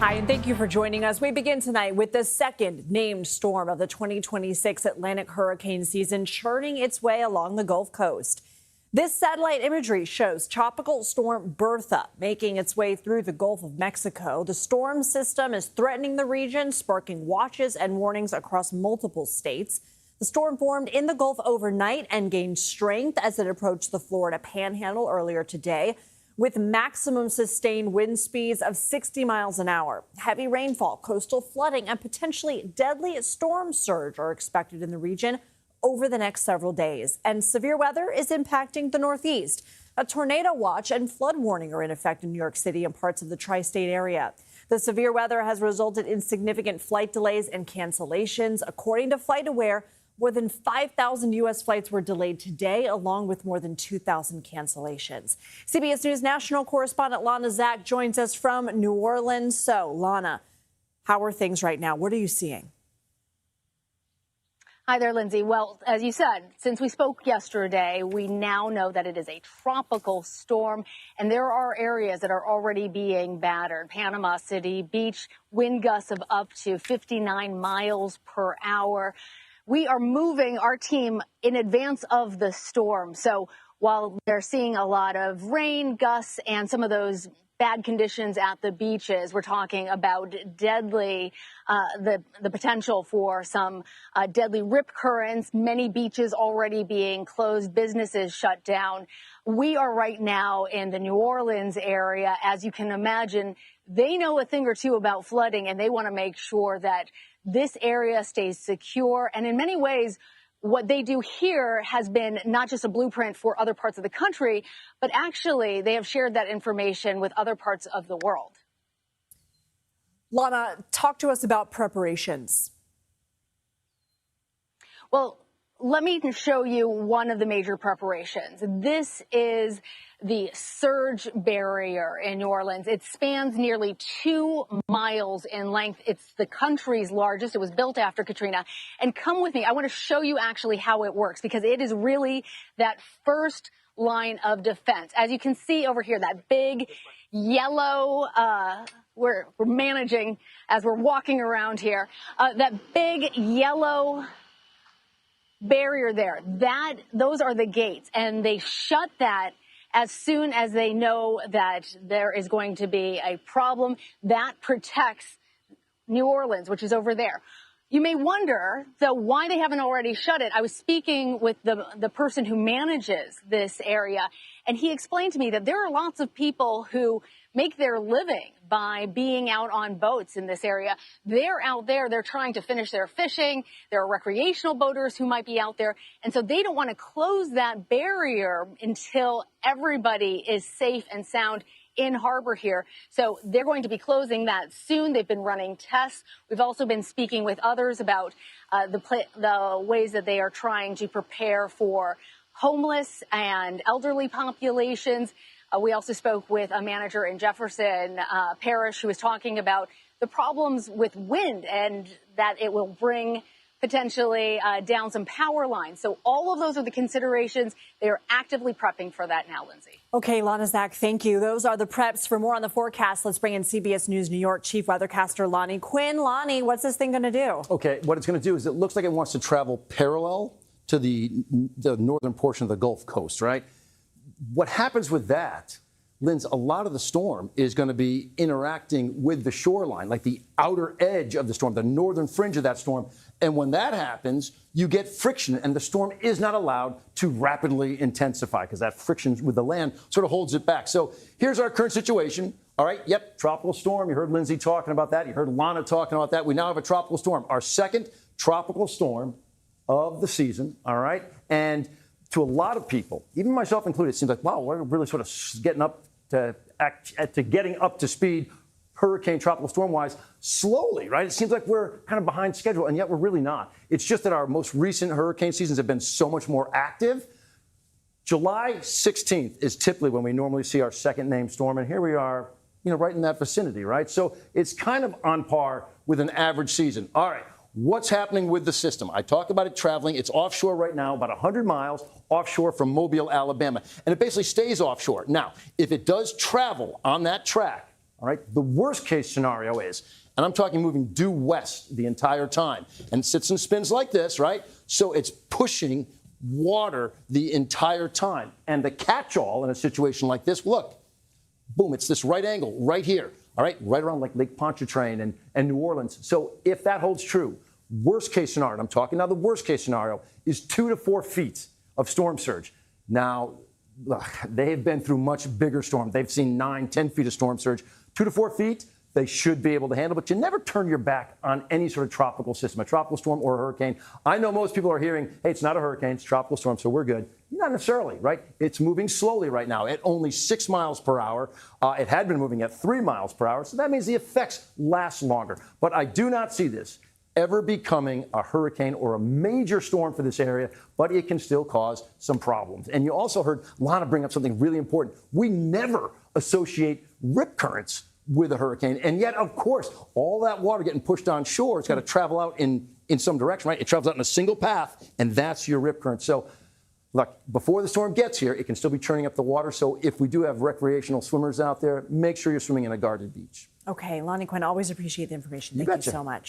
Hi, and thank you for joining us. We begin tonight with the second named storm of the 2026 Atlantic hurricane season churning its way along the Gulf Coast. This satellite imagery shows Tropical Storm Bertha making its way through the Gulf of Mexico. The storm system is threatening the region, sparking watches and warnings across multiple states. The storm formed in the Gulf overnight and gained strength as it approached the Florida Panhandle earlier today, with maximum sustained wind speeds of 60 miles an hour. Heavy rainfall, coastal flooding, and potentially deadly storm surge are expected in the region over the next several days. And severe weather is impacting the Northeast. A tornado watch and flood warning are in effect in New York City and parts of the tri-state area. The severe weather has resulted in significant flight delays and cancellations. According to FlightAware, more than 5,000 U.S. flights were delayed today, along with more than 2,000 cancellations. CBS News national correspondent Lana Zak joins us from New Orleans. So, Lana, how are things right now? What are you seeing? Hi there, Lindsay. Well, as you said, since we spoke yesterday, we now know that it is a tropical storm, and there are areas that are already being battered. Panama City Beach, wind gusts of up to 59 miles per hour. We are moving our team in advance of the storm. So while they're seeing a lot of rain, gusts, and some of those bad conditions at the beaches, we're talking about deadly, the potential for some deadly rip currents, many beaches already being closed, businesses shut down. We are right now in the New Orleans area. As you can imagine, they know a thing or two about flooding, and they want to make sure that this area stays secure. And in many ways, what they do here has been not just a blueprint for other parts of the country, but actually they have shared that information with other parts of the world. Lana, talk to us about preparations. Well, let me show you one of the major preparations. This is the surge barrier in New Orleans. It spans nearly 2 miles in length. It's the country's largest. It was built after Katrina. And come with me. I want to show you actually how it works, because it is really that first line of defense. As you can see over here, that big yellow, we're managing as we're walking around here, that big yellow barrier there, those are the gates, and they shut that as soon as they know that there is going to be a problem. That protects New Orleans, which is over there. You may wonder, though, why they haven't already shut it. I was speaking with the person who manages this area, and he explained to me that there are lots of people who make their living by being out on boats in this area. They're out there, they're trying to finish their fishing. There are recreational boaters who might be out there. And so they don't want to close that barrier until everybody is safe and sound in harbor here. So they're going to be closing that soon. They've been running tests. We've also been speaking with others about the ways that they are trying to prepare for homeless and elderly populations. We also spoke with a manager in Jefferson Parish who was talking about the problems with wind and that it will bring potentially down some power lines. So all of those are the considerations. They are actively prepping for that now, Lindsay. Okay, Lana Zak, thank you. Those are the preps. For more on the forecast, let's bring in CBS News New York chief weathercaster Lonnie Quinn. Lonnie, what's this thing going to do? Okay, what it's going to do is it looks like it wants to travel parallel to the northern portion of the Gulf Coast, right? What happens with that, Linz, a lot of the storm is going to be interacting with the shoreline, like the outer edge of the storm, the northern fringe of that storm. And when that happens, you get friction, and the storm is not allowed to rapidly intensify because that friction with the land sort of holds it back. So here's our current situation. All right, yep, tropical storm. You heard Lindsay talking about that. You heard Lana talking about that. We now have a tropical storm, our second tropical storm of the season, all right? And to a lot of people, even myself included, it seems like, wow, we're really sort of getting up to speed, hurricane, tropical storm-wise, slowly, right? It seems like we're kind of behind schedule, and yet we're really not. It's just that our most recent hurricane seasons have been so much more active. July 16th is typically when we normally see our second named storm, and here we are, right in that vicinity, right? So it's kind of on par with an average season. All right. What's happening with the system? I talked about it traveling. It's offshore right now, about 100 miles offshore from Mobile, Alabama. And it basically stays offshore. Now, if it does travel on that track, All right. The worst case scenario is, and I'm talking moving due west the entire time, and it sits and spins like this, right? So it's pushing water the entire time. And the catch-all in a situation like this, look, boom, it's this right angle right here, all right, right around like Lake Pontchartrain and New Orleans. So if that holds true, worst case scenario, and I'm talking now the worst case scenario, is 2 to 4 feet of storm surge. Now, look, they have been through much bigger storms. They've seen 9, 10 feet of storm surge. 2 to 4 feet, they should be able to handle, but you never turn your back on any sort of tropical system, a tropical storm or a hurricane. I know most people are hearing, hey, it's not a hurricane, it's a tropical storm, so we're good. Not necessarily, right? It's moving slowly right now at only 6 miles per hour. It had been moving at 3 miles per hour, so that means the effects last longer. But I do not see this ever becoming a hurricane or a major storm for this area, but it can still cause some problems. And you also heard Lana bring up something really important. We never associate rip currents with a hurricane. And yet, of course, all that water getting pushed on shore, it's got to travel out in some direction, right? It travels out in a single path, and that's your rip current. So, look, before the storm gets here, it can still be churning up the water. So if we do have recreational swimmers out there, make sure you're swimming in a guarded beach. Okay, Lonnie Quinn, always appreciate the information. Thank you so much.